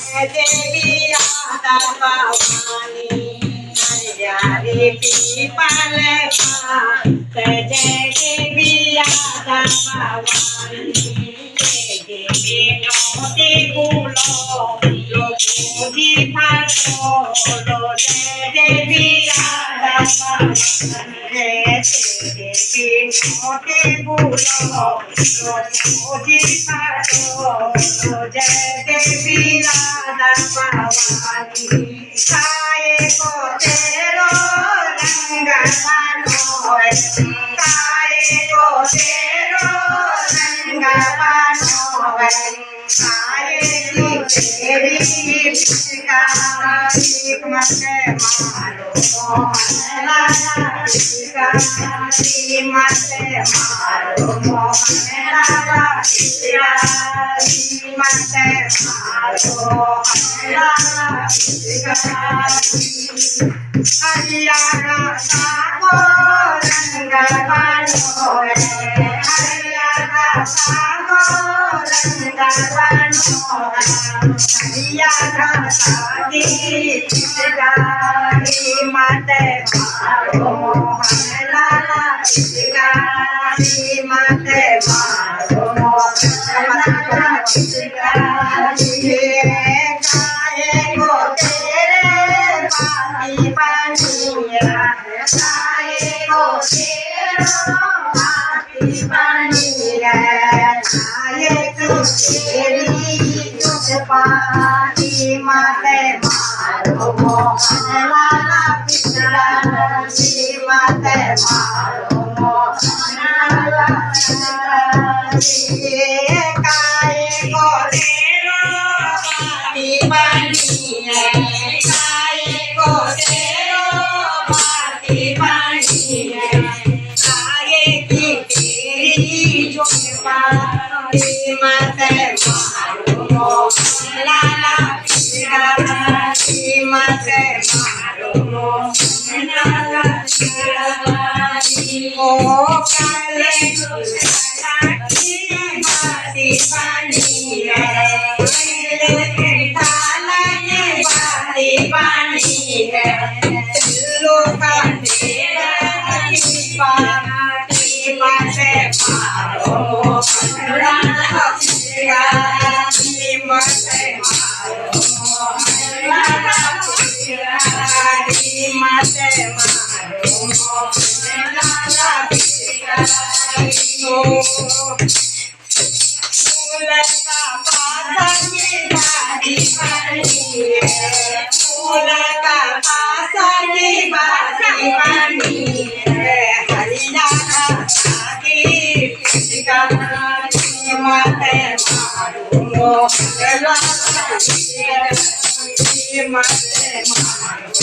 देवी Radha Bhavani हरियारी people जय देवी राधा भवानी जय देवी नोते गुलो लोकोजी फासोलो जय देवी राधा भवानी जय देवी नोते गुलो लोकोजी फासोलो जय देवी राधा भवानी काये को तेरो रंग बनोय काये को तेरो रंग बनोय काये की तेरी पिचकारी मत मारो मोहन लाला पिचकारी मत मारो मोहन लाला पिचकारी मत मारो मोहन लाला पिचकारी हरियाणा साको रंग बनोय हरियाणा साको रंग बनोय हरियाणा साकी पिचकारी मत मारो मोहन लाला पिचकारी मत मारो मोहन लाला पिचकारी काये को तेरे पानी पानिया काये को तेरो पानी पानिया काये को तेरी तुझ पानी माते मारो मोहन लाला पिचकारी माते मारो मोहन लाला पिचकारी काये को तेरो पानी पानिया काये को तेरो पानी पानिया काये की तेरी जोड़ पानी माते मारो मोहन लाला पिचकारी माते मारो मोहन लाला पिचकारी ओ काले गुलाटी बाती पानी है काले बाती पानी है चलो का तेरा पानी माते मारो मोहन लाला पिचकारी माते मारो मोहन लाला पिचकारी माते मारो मोहन लाला पिचकारी फूल का पानी बाती पानी है फूल का पानी बाती पानी है हरियाणा साकी पिचकारी माते मारो मोहन लाला पिचकारी माते मारो